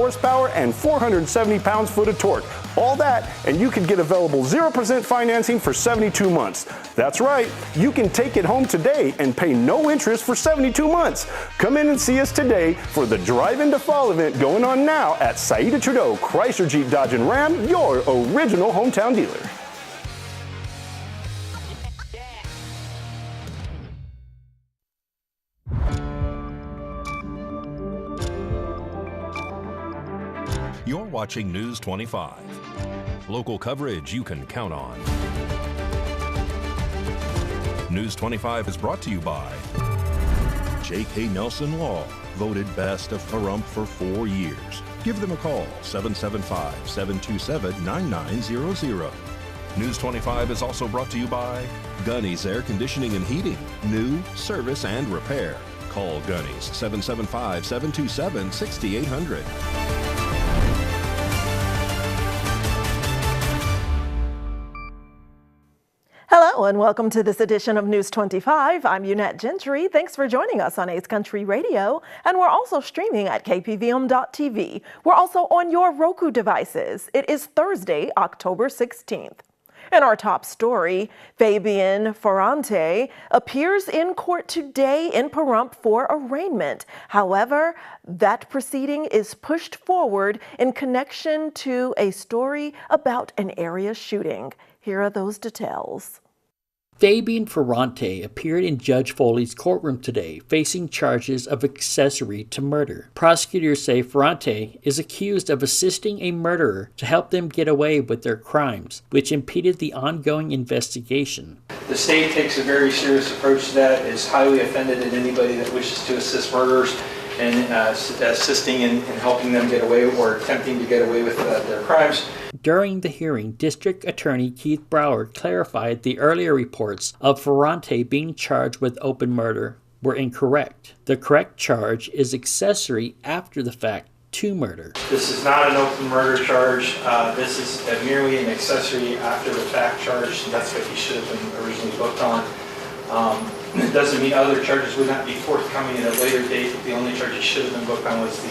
horsepower and 470 pounds-foot of torque. All that, and you could get available 0% financing for 72 months. That's right, you can take it home today and pay no interest for 72 months. Come in and see us today for the Drive into Fall event going on now at Saida Trudeau Chrysler Jeep Dodge and Ram, your original hometown dealer. You're watching News 25. Local coverage you can count on. News 25 is brought to you by J.K. Nelson Law, voted best of Pahrump for 4 years. Give them a call, 775-727-9900. News 25 is also brought to you by Gunny's Air Conditioning and Heating, new, service, and repair. Call Gunny's, 775-727-6800. Hello and welcome to this edition of News 25. I'm Unette Gentry. Thanks for joining us on 8th Country Radio. And we're also streaming at KPVM.TV. We're also on your Roku devices. It is Thursday, October 16th. In our top story, Fabian Ferrante appears in court today in Pahrump for arraignment. However, that proceeding is pushed forward in connection to a story about an area shooting. Here are those details. Fabian Ferrante appeared in Judge Foley's courtroom today, facing charges of accessory to murder. Prosecutors say Ferrante is accused of assisting a murderer to help them get away with their crimes, which impeded the ongoing investigation. The state takes a very serious approach to that, is highly offended at anybody that wishes to assist murderers and assisting in helping them get away or attempting to get away with their crimes. During the hearing, District Attorney Keith Brower clarified the earlier reports of Ferrante being charged with open murder were incorrect. The correct charge is accessory after the fact to murder. This is not an open murder charge. This is merely an accessory after the fact charge. That's what he should have been originally booked on. It doesn't mean other charges would not be forthcoming at a later date. The only charge he should have been booked on was the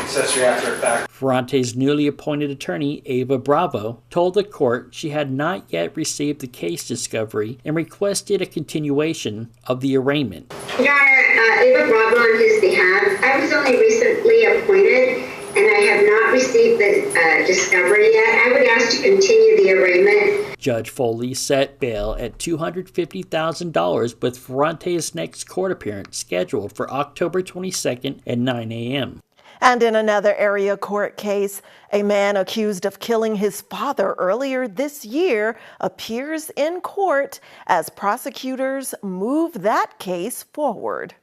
accessory after the fact. Ferrante's newly appointed attorney, Ava Bravo, told the court she had not yet received the case discovery and requested a continuation of the arraignment. Your Honor, Ava Bravo on his behalf. I was only recently appointed and I have not received the discovery yet. I would ask to continue the arraignment. Judge Foley set bail at $250,000 with Ferrante's next court appearance scheduled for October 22nd at 9 a.m. And in another area court case, a man accused of killing his father earlier this year appears in court as prosecutors move that case forward.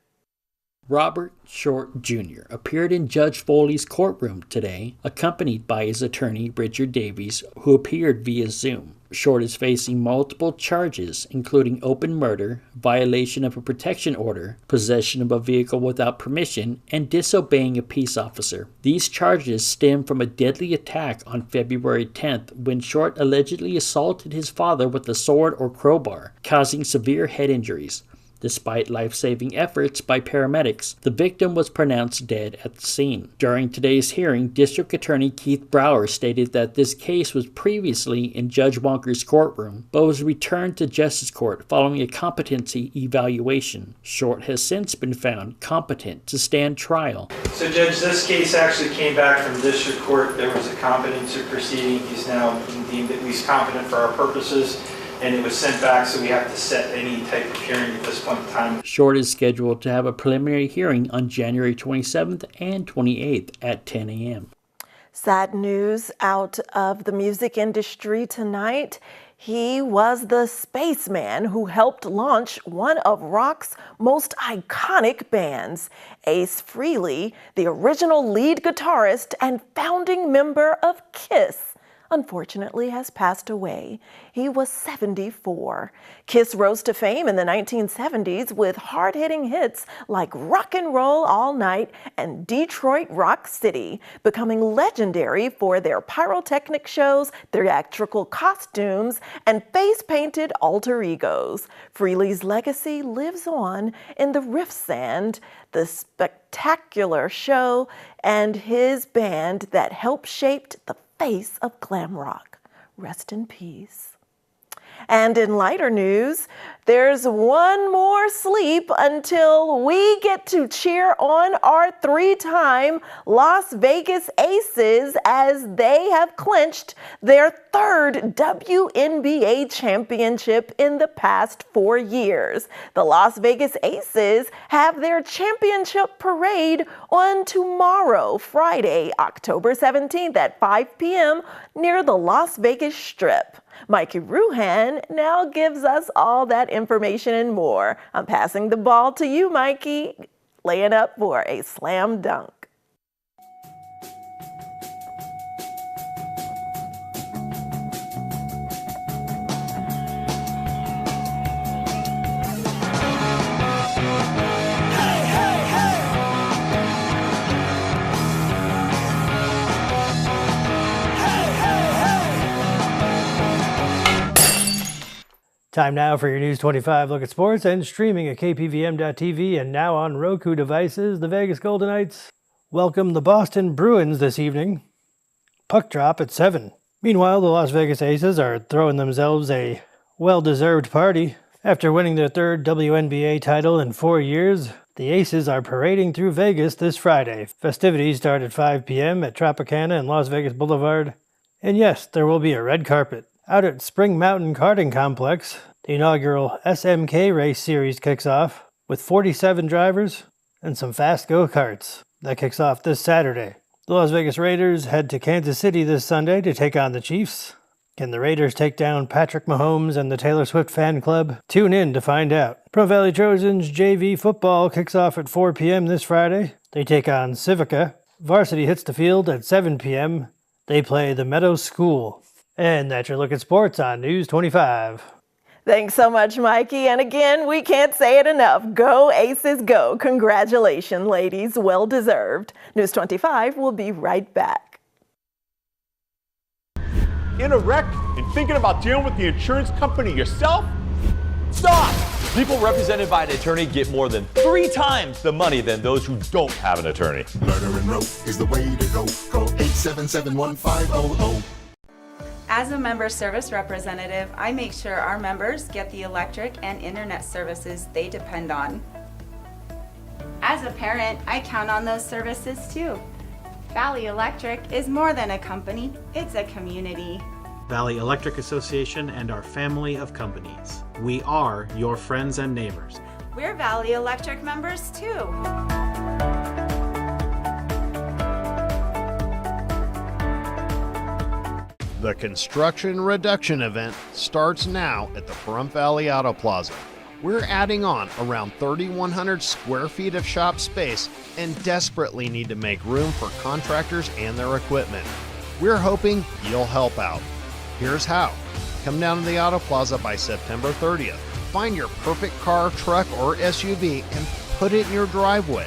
Robert Short Jr. appeared in Judge Foley's courtroom today, accompanied by his attorney, Richard Davies, who appeared via Zoom. Short is facing multiple charges, including open murder, violation of a protection order, possession of a vehicle without permission, and disobeying a peace officer. These charges stem from a deadly attack on February 10th when Short allegedly assaulted his father with a sword or crowbar, causing severe head injuries. Despite life-saving efforts by paramedics, the victim was pronounced dead at the scene. During today's hearing, District Attorney Keith Brower stated that this case was previously in Judge Wonker's courtroom, but was returned to Justice Court following a competency evaluation. Short has since been found competent to stand trial. So, Judge, this case actually came back from District Court. There was a competency proceeding. He's now deemed at least competent for our purposes. And it was sent back, so we have to set any type of hearing at this point in time. Short is scheduled to have a preliminary hearing on January 27th and 28th at 10 a.m. Sad news out of the music industry tonight. He was the spaceman who helped launch one of rock's most iconic bands. Ace Frehley, the original lead guitarist and founding member of KISS, unfortunately has passed away. He was 74. Kiss rose to fame in the 1970s with hard-hitting hits like Rock and Roll All Night and Detroit Rock City, becoming legendary for their pyrotechnic shows, theatrical costumes, and face-painted alter egos. Frehley's legacy lives on in the Riff Sand, the spectacular show, and his band that helped shape the face of glam rock. Rest in peace. And in lighter news, there's one more sleep until we get to cheer on our three-time Las Vegas Aces as they have clinched their third WNBA championship in the past 4 years. The Las Vegas Aces have their championship parade on tomorrow, Friday, October 17th at 5 p.m. near the Las Vegas Strip. Mikey Ruhan now gives us all that information and more. I'm passing the ball to you, Mikey, laying up for a slam dunk. Time now for your News 25 look at sports and streaming at KPVM.TV and now on Roku devices. The Vegas Golden Knights welcome the Boston Bruins this evening. Puck drop at 7. Meanwhile, the Las Vegas Aces are throwing themselves a well-deserved party. After winning their third WNBA title in 4 years, the Aces are parading through Vegas this Friday. Festivities start at 5 p.m. at Tropicana and Las Vegas Boulevard. And yes, there will be a red carpet. Out at Spring Mountain Karting Complex, the inaugural SMK Race Series kicks off with 47 drivers and some fast go-karts. That kicks off this Saturday. The Las Vegas Raiders head to Kansas City this Sunday to take on the Chiefs. Can the Raiders take down Patrick Mahomes and the Taylor Swift fan club? Tune in to find out. Pro Valley Trojans JV football kicks off at 4 p.m. this Friday. They take on Civica. Varsity hits the field at 7 p.m. They play the Meadows School. And that's your look at sports on News 25. Thanks so much, Mikey. And again, we can't say it enough. Go Aces, go. Congratulations, ladies. Well deserved. News 25 will be right back. In a wreck and thinking about dealing with the insurance company yourself? Stop! People represented by an attorney get more than 3 times the money than those who don't have an attorney. Murder and rope is the way to go. Call 877-1500. As a member service representative, I make sure our members get the electric and internet services they depend on. As a parent, I count on those services too. Valley Electric is more than a company, it's a community. Valley Electric Association and our family of companies. We are your friends and neighbors. We're Valley Electric members too. The construction reduction event starts now at the Pahrump Valley Auto Plaza. We're adding on around 3,100 square feet of shop space and desperately need to make room for contractors and their equipment. We're hoping you'll help out. Here's how. Come down to the Auto Plaza by September 30th. Find your perfect car, truck, or SUV and put it in your driveway.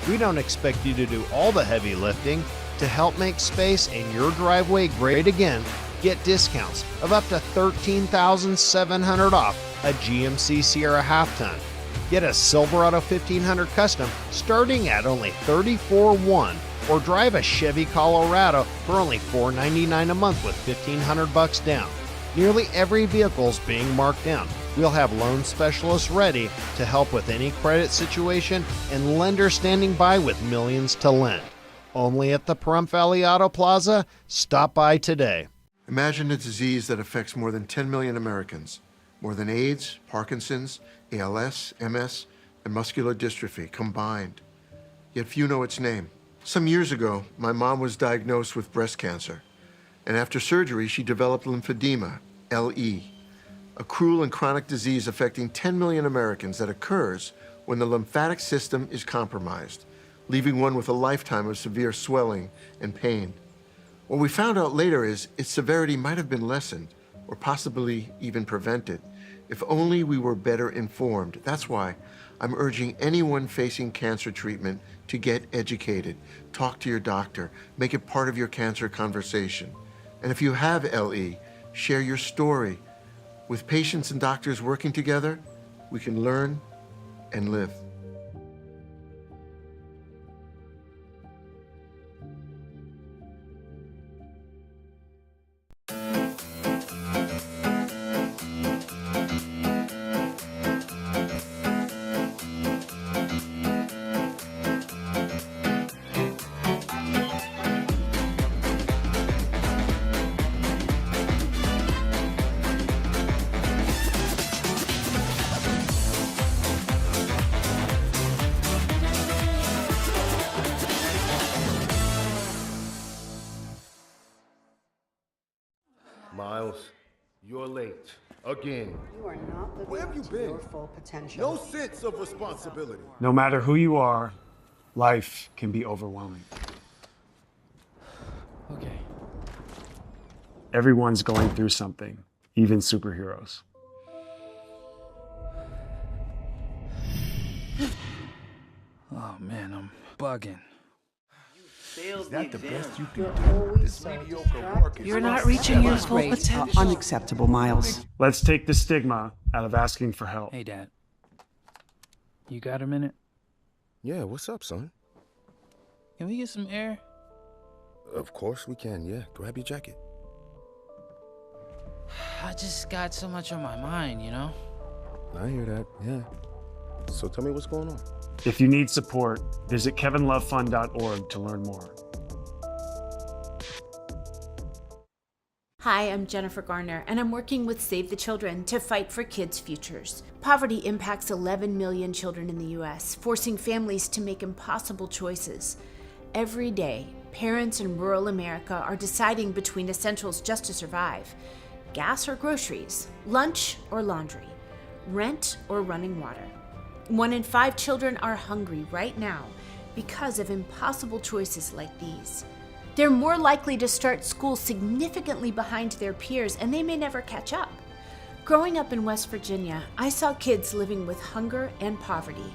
We don't expect you to do all the heavy lifting. To help make space in your driveway great again, get discounts of up to $13,700 off a GMC Sierra half-ton. Get a Silverado 1500 Custom starting at only $34,100 or drive a Chevy Colorado for only $499 a month with $1,500 down. Nearly every vehicle is being marked down. We'll have loan specialists ready to help with any credit situation and lenders standing by with millions to lend. Only at the Pahrump Valley Auto Plaza. Stop by today. Imagine a disease that affects more than 10 million Americans. More than AIDS, Parkinson's, ALS, MS, and muscular dystrophy combined. Yet few know its name. Some years ago, my mom was diagnosed with breast cancer. And after surgery, she developed lymphedema, LE, a cruel and chronic disease affecting 10 million Americans that occurs when the lymphatic system is compromised, leaving one with a lifetime of severe swelling and pain. What we found out later is its severity might have been lessened or possibly even prevented if only we were better informed. That's why I'm urging anyone facing cancer treatment to get educated. Talk to your doctor. Make it part of your cancer conversation. And if you have LE, share your story. With patients and doctors working together, we can learn and live. Miles, you're late. Again. You are not living Where have you up to been? your full potential. No sense of responsibility. No matter who you are, life can be overwhelming. Okay. Everyone's going through something, even superheroes. Oh man, I'm bugging. Is that the best you can do? This mediocre work is You're not reaching your full Rates potential. Unacceptable, Miles. Let's take the stigma out of asking for help. Hey, Dad. You got a minute? Yeah, what's up, son? Can we get some air? Of course we can, yeah. Grab your jacket. I just got so much on my mind, you know? I hear that, yeah. So tell me what's going on. If you need support, visit kevinlovefund.org to learn more. Hi, I'm Jennifer Garner, and I'm working with Save the Children to fight for kids' futures. Poverty impacts 11 million children in the U.S., forcing families to make impossible choices. Every day, parents in rural America are deciding between essentials just to survive: gas or groceries, lunch or laundry, rent or running water. 1 in 5 children are hungry right now because of impossible choices like these. They're more likely to start school significantly behind their peers, and they may never catch up. Growing up in West Virginia, I saw kids living with hunger and poverty,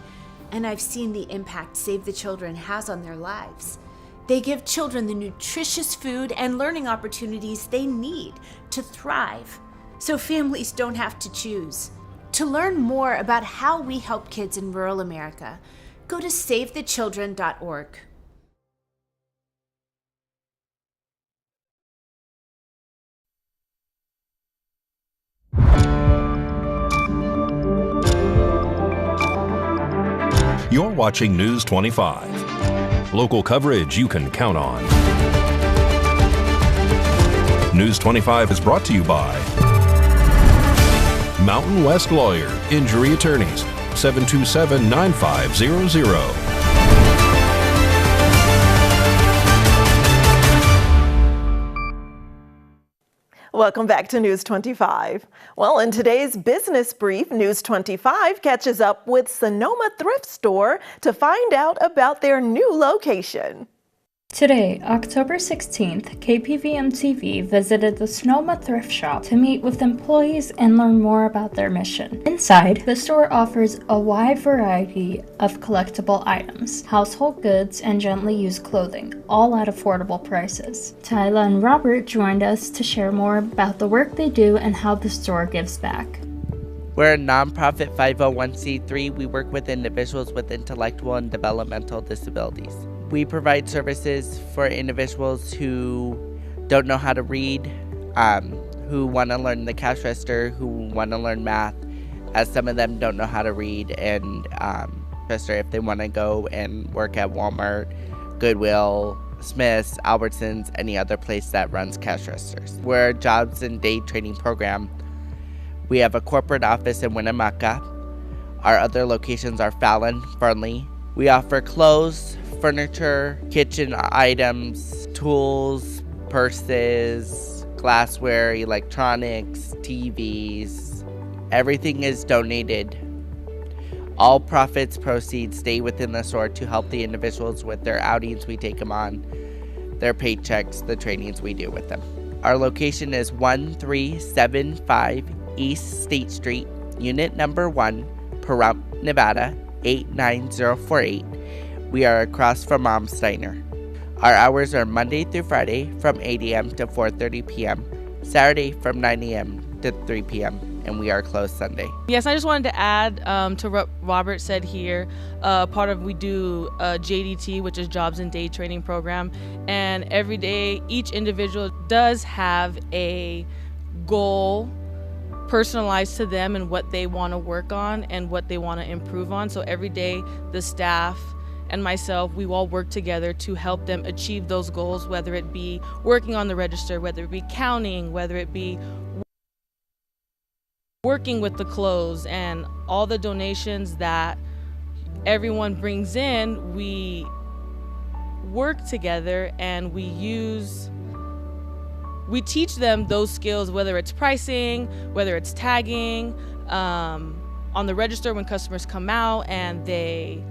and I've seen the impact Save the Children has on their lives. They give children the nutritious food and learning opportunities they need to thrive, so families don't have to choose. To learn more about how we help kids in rural America, go to SaveTheChildren.org. You're watching News 25. Local coverage you can count on. News 25 is brought to you by Mountain West Lawyer, Injury Attorneys, 727-9500. Welcome back to News 25. Well, in today's business brief, News 25 catches up with Sonoma Thrift Store to find out about their new location. Today, October 16th, KPVM-TV visited the Sonoma thrift shop to meet with employees and learn more about their mission. Inside, the store offers a wide variety of collectible items, household goods, and gently used clothing, all at affordable prices. Tyla and Robert joined us to share more about the work they do and how the store gives back. We're a nonprofit 501c3. We work with individuals with intellectual and developmental disabilities. We provide services for individuals who don't know how to read, who want to learn the cash register, who want to learn math, as some of them don't know how to read, and register if they want to go and work at Walmart, Goodwill, Smith's, Albertsons, any other place that runs cash registers. We're a jobs and day training program. We have a corporate office in Winnemucca. Our other locations are Fallon, Fernley. We offer clothes, furniture, kitchen items, tools, purses, glassware, electronics, TVs. Everything is donated. All profits, proceeds stay within the store to help the individuals with their outings we take them on. their paychecks, the trainings we do with them. Our location is 1375 East State Street, Unit Number 1, Pahrump, Nevada 89048. We are across from Mom's Diner. Our hours are Monday through Friday from 8 a.m. to 4:30 p.m., Saturday from 9 a.m. to 3 p.m., and we are closed Sunday. Yes, I just wanted to add to what Robert said here. We do JDT, which is Jobs and Day Training Program, and every day each individual does have a goal personalized to them and what they want to work on and what they want to improve on. So every day the staff and myself, we all work together to help them achieve those goals, whether it be working on the register, whether it be counting, whether it be working with the clothes, and all the donations that everyone brings in, we work together and we teach them those skills, whether it's pricing, whether it's tagging, on the register when customers come out and they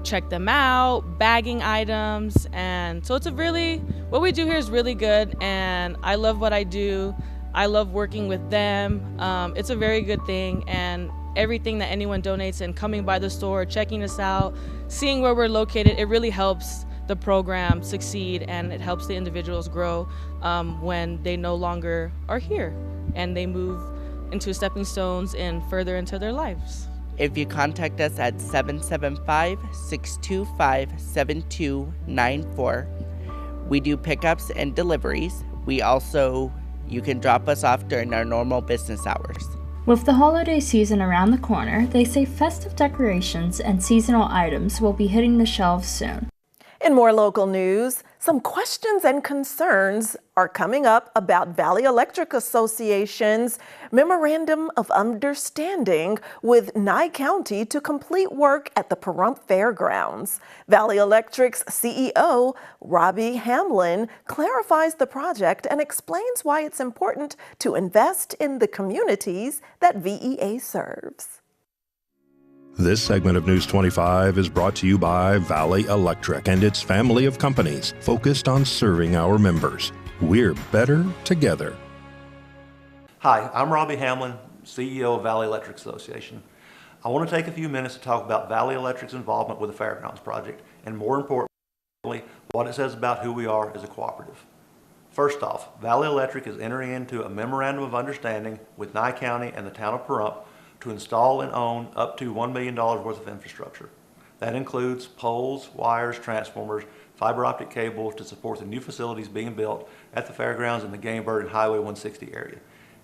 check them out, bagging items. And so what we do here is really good, and I love what I do. I love working with them. It's a very good thing, and everything that anyone donates and coming by the store, checking us out, seeing where we're located, it really helps the program succeed, and it helps the individuals grow when they no longer are here and they move into stepping stones and further into their lives. If you contact us at 775-625-7294, we do pickups and deliveries. You can drop us off during our normal business hours. With the holiday season around the corner, they say festive decorations and seasonal items will be hitting the shelves soon. In more local news, some questions and concerns are coming up about Valley Electric Association's Memorandum of Understanding with Nye County to complete work at the Pahrump Fairgrounds. Valley Electric's CEO, Robbie Hamlin, clarifies the project and explains why it's important to invest in the communities that VEA serves. This segment of News 25 is brought to you by Valley Electric and its family of companies focused on serving our members. We're better together. Hi, I'm Robbie Hamlin, CEO of Valley Electric Association. I want to take a few minutes to talk about Valley Electric's involvement with the Fairgrounds project, and more importantly, what it says about who we are as a cooperative. First off, Valley Electric is entering into a memorandum of understanding with Nye County and the town of Pahrump to install and own up to $1 million worth of infrastructure. That includes poles, wires, transformers, fiber optic cables to support the new facilities being built at the fairgrounds in the Game Bird and Highway 160 area.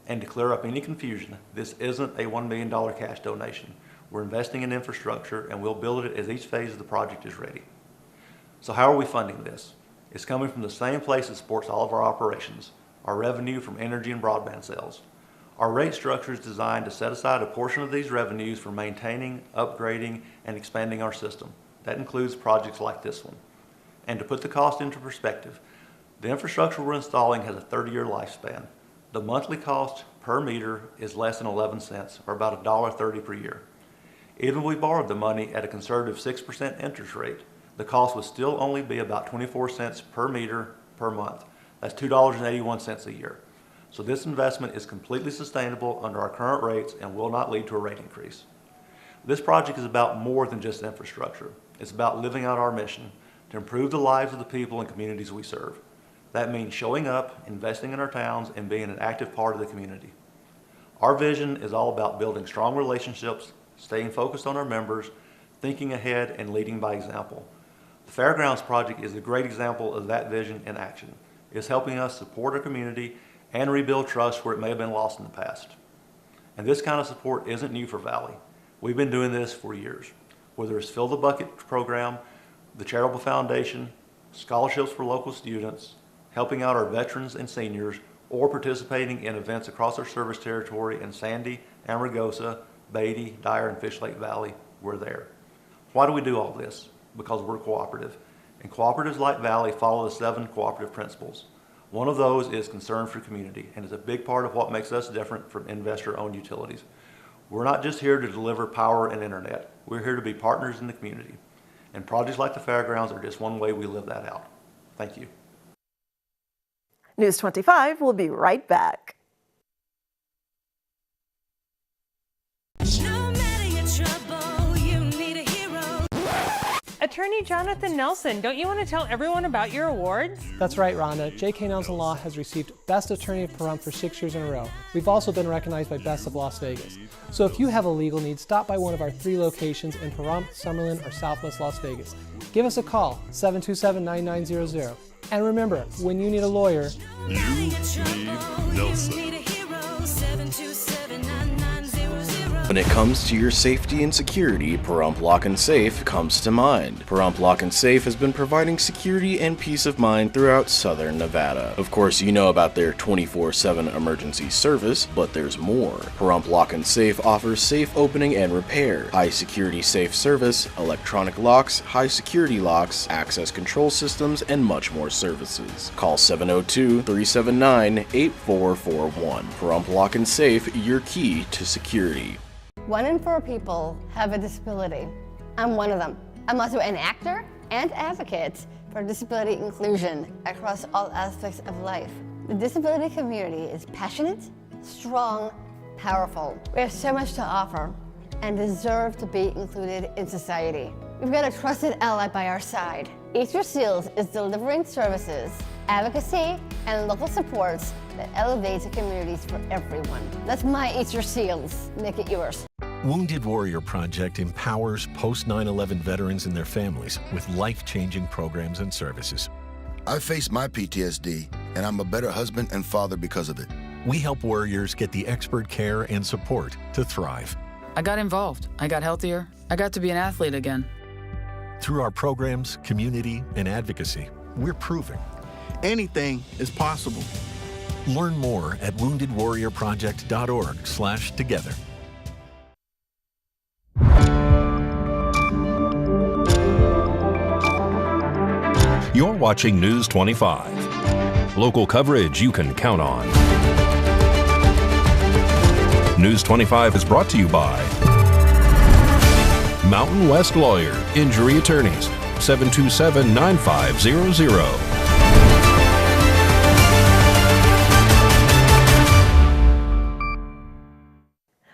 And to clear up any confusion, this isn't a $1 million cash donation. We're investing in infrastructure, and we'll build it as each phase of the project is ready. So how are we funding this? It's coming from the same place that supports all of our operations, our revenue from energy and broadband sales. Our rate structure is designed to set aside a portion of these revenues for maintaining, upgrading, and expanding our system. That includes projects like this one. And to put the cost into perspective, the infrastructure we're installing has a 30-year lifespan. The monthly cost per meter is less than 11 cents, or about $1.30 per year. Even if we borrowed the money at a conservative 6% interest rate, the cost would still only be about 24 cents per meter per month. That's $2.81 a year. So this investment is completely sustainable under our current rates and will not lead to a rate increase. This project is about more than just infrastructure. It's about living out our mission to improve the lives of the people and communities we serve. That means showing up, investing in our towns, and being an active part of the community. Our vision is all about building strong relationships, staying focused on our members, thinking ahead, and leading by example. The Fairgrounds project is a great example of that vision in action. It's helping us support our community and rebuild trust where it may have been lost in the past. And this kind of support isn't new for Valley. We've been doing this for years. Whether it's Fill the Bucket program, the Charitable Foundation, scholarships for local students, helping out our veterans and seniors, or participating in events across our service territory in Sandy, Amargosa, Beatty, Dyer, and Fish Lake Valley, we're there. Why do we do all this? Because we're cooperative. And cooperatives like Valley follow the 7 cooperative principles. One of those is concern for community, and is a big part of what makes us different from investor-owned utilities. We're not just here to deliver power and internet. We're here to be partners in the community. And projects like the Fairgrounds are just one way we live that out. Thank you. News 25 will be right back. Attorney Jonathan Nelson, don't you want to tell everyone about your awards? That's right, Rhonda. J.K. Nelson Law has received Best Attorney of Pahrump for 6 years in a row. We've also been recognized by Best of Las Vegas. So if you have a legal need, stop by one of our 3 locations in Pahrump, Summerlin, or Southwest Las Vegas. Give us a call, 727-9900. And remember, when you need a lawyer, you need Nelson. When it comes to your safety and security, Pahrump Lock and Safe comes to mind. Pahrump Lock and Safe has been providing security and peace of mind throughout southern Nevada. Of course, you know about their 24/7 emergency service, but there's more. Pahrump Lock and Safe offers safe opening and repair, high security safe service, electronic locks, high security locks, access control systems, and much more services. Call 702-379-8441. Pahrump Lock and Safe, your key to security. 1 in 4 people have a disability. I'm one of them. I'm also an actor and advocate for disability inclusion across all aspects of life. The disability community is passionate, strong, powerful. We have so much to offer and deserve to be included in society. We've got a trusted ally by our side. Eat Your Seals is delivering services, advocacy, and local supports that elevate the communities for everyone. That's my Eat Your Seals. Make it yours. Wounded Warrior Project empowers post-9/11 veterans and their families with life-changing programs and services. I faced my PTSD, and I'm a better husband and father because of it. We help warriors get the expert care and support to thrive. I got involved. I got healthier. I got to be an athlete again. Through our programs, community, and advocacy, we're proving anything is possible. Learn more at woundedwarriorproject.org/together. You're watching News 25. Local coverage you can count on. News 25 is brought to you by Mountain West Lawyer, Injury Attorneys, 727-9500.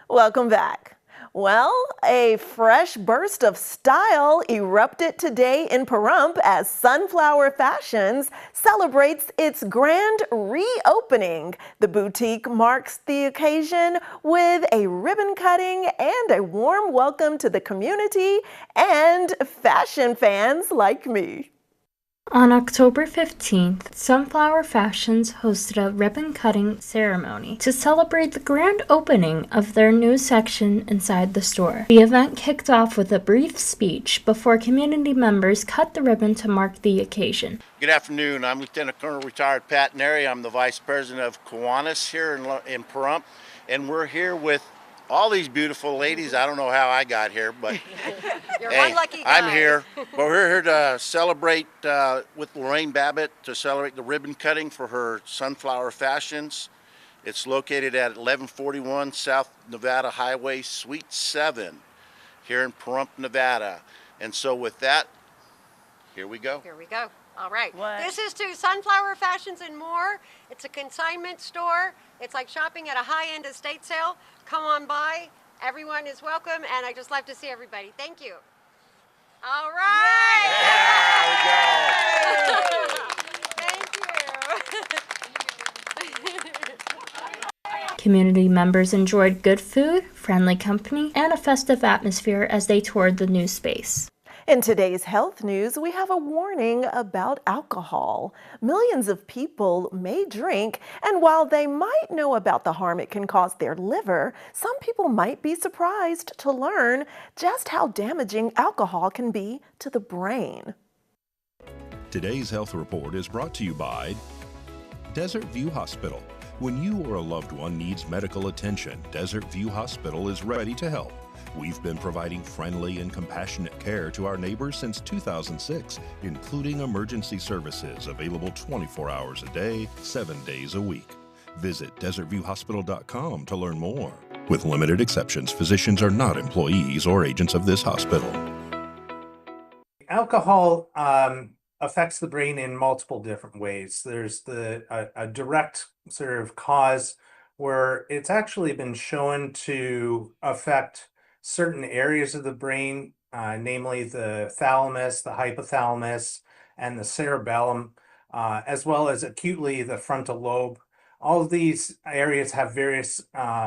Welcome back. Well, a fresh burst of style erupted today in Pahrump as Sunflower Fashions celebrates its grand reopening. The boutique marks the occasion with a ribbon cutting and a warm welcome to the community and fashion fans like me. On October 15th, Sunflower Fashions hosted a ribbon-cutting ceremony to celebrate the grand opening of their new section inside the store. The event kicked off with a brief speech before community members cut the ribbon to mark the occasion. Good afternoon. I'm Lieutenant Colonel Retired Pat Neri. I'm the Vice President of Kiwanis here in Pahrump, and we're here with all these beautiful ladies. I don't know how I got here, but You're hey, one lucky guy. I'm here. But we're here to celebrate with Lorraine Babbitt, to celebrate the ribbon cutting for her Sunflower Fashions. It's located at 1141 South Nevada Highway, Suite 7, here in Pahrump, Nevada. And so with that, here we go. Here we go. All right. This is to Sunflower Fashions and More. It's a consignment store. It's like shopping at a high-end estate sale. Come on by. Everyone is welcome, and I just love to see everybody. Thank you. All right. Thank you. Community members enjoyed good food, friendly company, and a festive atmosphere as they toured the new space. In today's health news, we have a warning about alcohol. Millions of people may drink, and while they might know about the harm it can cause their liver, some people might be surprised to learn just how damaging alcohol can be to the brain. Today's health report is brought to you by Desert View Hospital. When you or a loved one needs medical attention, Desert View Hospital is ready to help. We've been providing friendly and compassionate care to our neighbors since 2006, including emergency services available 24 hours a day, 7 days a week. Visit desertviewhospital.com to learn more. With limited exceptions, physicians are not employees or agents of this hospital. Alcohol affects the brain in multiple different ways. There's a direct sort of cause where it's actually been shown to affect certain areas of the brain, namely the thalamus, the hypothalamus, and the cerebellum, as well as acutely the frontal lobe. All of these areas have various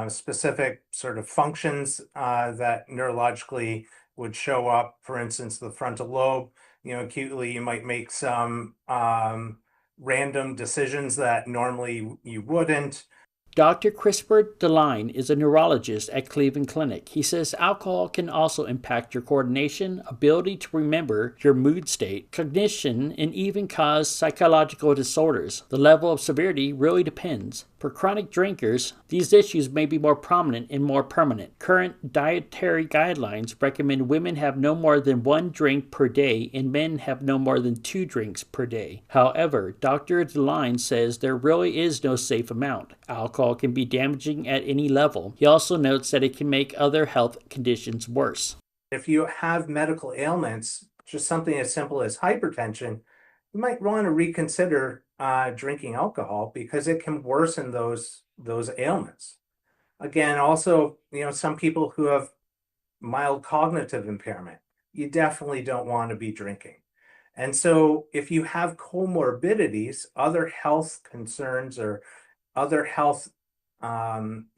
specific sort of functions that neurologically would show up. For instance, the frontal lobe, acutely you might make some random decisions that normally you wouldn't. Dr. Christopher DeLine is a neurologist at Cleveland Clinic. He says alcohol can also impact your coordination, ability to remember, your mood state, cognition, and even cause psychological disorders. The level of severity really depends. For chronic drinkers, these issues may be more prominent and more permanent. Current dietary guidelines recommend women have no more than 1 drink per day and men have no more than 2 drinks per day. However, Dr. DeLine says there really is no safe amount. Alcohol can be damaging at any level. He also notes that it can make other health conditions worse. If you have medical ailments, just something as simple as hypertension, you might want to reconsider drinking alcohol because it can worsen those ailments. Again, also, some people who have mild cognitive impairment, you definitely don't want to be drinking. And so if you have comorbidities, other health concerns or other health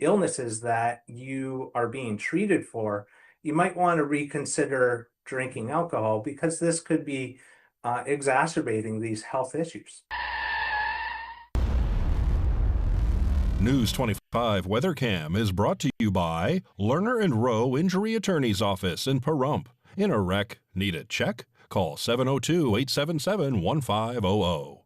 illnesses that you are being treated for, you might want to reconsider drinking alcohol because this could be exacerbating these health issues. News 25 WeatherCam is brought to you by Lerner and Rowe Injury Attorney's Office in Pahrump. In a wreck, need a check? Call 702-877-1500.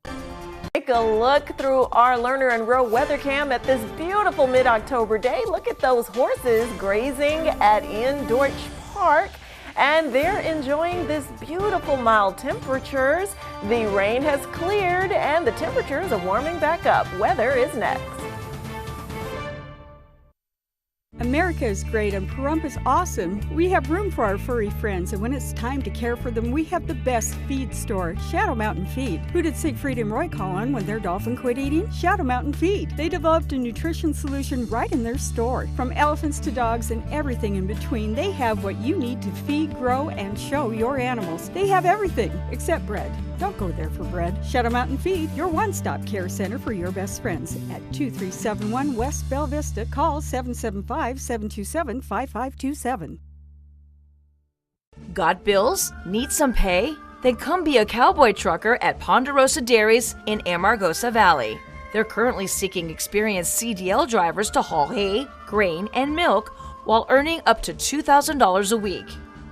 Take a look through our Lerner and Rowe WeatherCam at this beautiful mid-October day. Look at those horses grazing at Dorch Park. And they're enjoying this beautiful mild temperatures. The rain has cleared and the temperatures are warming back up. Weather is next. America is great and Pahrump is awesome. We have room for our furry friends, and when it's time to care for them, we have the best feed store, Shadow Mountain Feed. Who did Siegfried and Roy call on when their dolphin quit eating? Shadow Mountain Feed. They developed a nutrition solution right in their store. From elephants to dogs and everything in between, they have what you need to feed, grow, and show your animals. They have everything except bread. Don't go there for bread. Shadow Mountain Feed, your one-stop care center for your best friends. At 2371 West Bell Vista, call 775-727-5527. Got bills? Need some pay? Then come be a cowboy trucker at Ponderosa Dairies in Amargosa Valley. They're currently seeking experienced CDL drivers to haul hay, grain, and milk while earning up to $2,000 a week.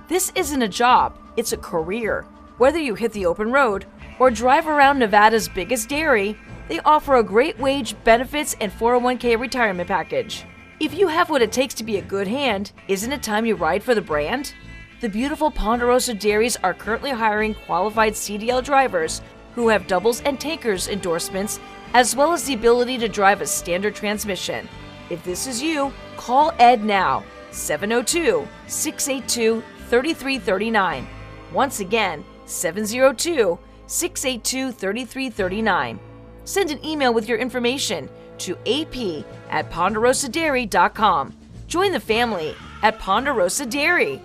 This isn't a job, it's a career. Whether you hit the open road or drive around Nevada's biggest dairy, they offer a great wage, benefits, and 401k retirement package. If you have what it takes to be a good hand, isn't it time you ride for the brand? The beautiful Ponderosa Dairies are currently hiring qualified CDL drivers who have doubles and tankers endorsements, as well as the ability to drive a standard transmission. If this is you, call Ed now, 702-682-3339. Once again, 702-682-3339. Send an email with your information to ap@ponderosadairy.com. Join the family at Ponderosa Dairy.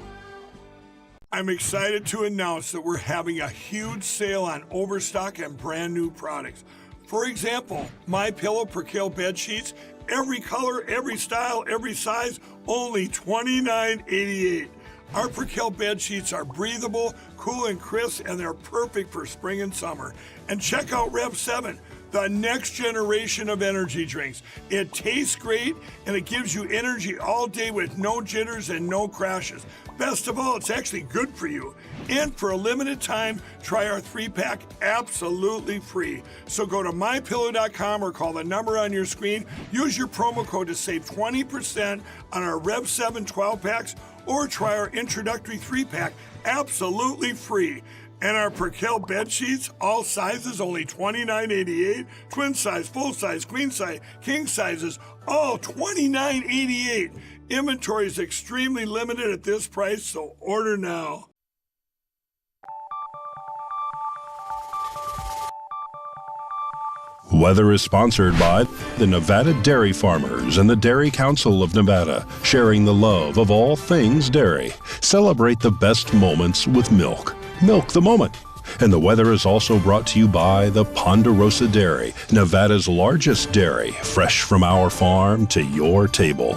I'm excited to announce that we're having a huge sale on overstock and brand new products. For example, MyPillow Percale bed sheets, every color, every style, every size, only $29.88. Our Percale bed sheets are breathable, cool and crisp, and they're perfect for spring and summer. And check out Rev 7, the next generation of energy drinks. It tastes great, and it gives you energy all day with no jitters and no crashes. Best of all, it's actually good for you. And for a limited time, try our 3-pack absolutely free. So go to mypillow.com or call the number on your screen. Use your promo code to save 20% on our Rev 7 12-packs, or try our introductory 3-pack absolutely free. And our Percale bed sheets, all sizes, only $29.88. Twin size, full size, queen size, king sizes, all $29.88. Inventory is extremely limited at this price, so order now. Weather is sponsored by the Nevada Dairy Farmers and the Dairy Council of Nevada, sharing the love of all things dairy. Celebrate the best moments with milk. Milk the moment. And the weather is also brought to you by the Ponderosa Dairy, Nevada's largest dairy, fresh from our farm to your table.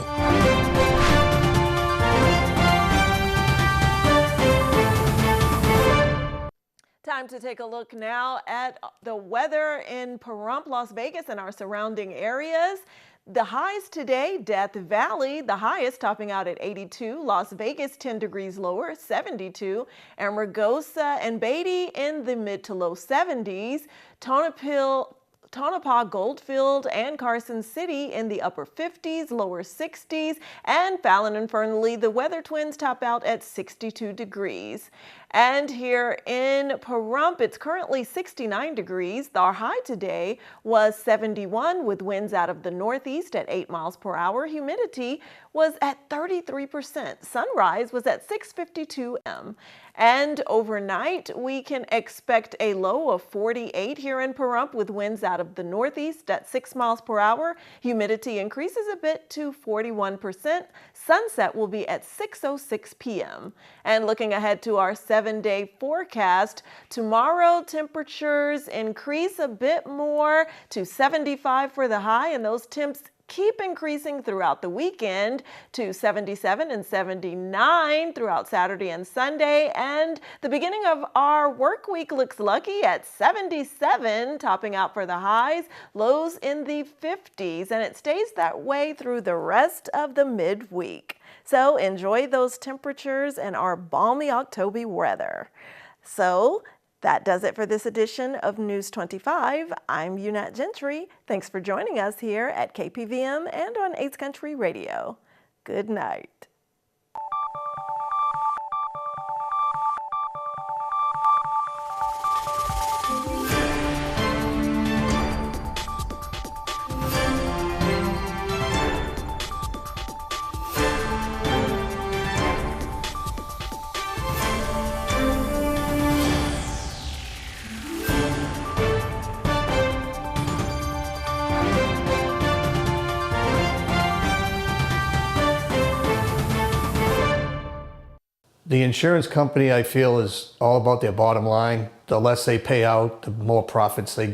Time to take a look now at the weather in Pahrump, Las Vegas, and our surrounding areas. The highs today, Death Valley, the highest topping out at 82. Las Vegas, 10 degrees lower, 72. Amargosa and Beatty in the mid to low 70s. Tonopah, Goldfield, and Carson City in the upper 50s, lower 60s, and Fallon and Fernley, the weather twins, top out at 62 degrees. And here in Pahrump, it's currently 69 degrees. Our high today was 71 with winds out of the northeast at 8 miles per hour. Humidity was at 33%. Sunrise was at 6:52 a.m. And overnight, we can expect a low of 48 here in Pahrump with winds out of the northeast at 6 miles per hour. Humidity increases a bit to 41%. Sunset will be at 6:06 p.m. And looking ahead to our 7-day forecast, tomorrow temperatures increase a bit more to 75 for the high, and those temps keep increasing throughout the weekend to 77 and 79 throughout Saturday and Sunday. And the beginning of our work week looks lucky at 77, topping out for the highs, lows in the 50s, and it stays that way through the rest of the midweek. So enjoy those temperatures and our balmy October weather. So that does it for this edition of News 25. I'm Unat Gentry. Thanks for joining us here at KPVM and on 8th Country Radio. Good night. The insurance company, I feel, is all about their bottom line. The less they pay out, the more profits they get.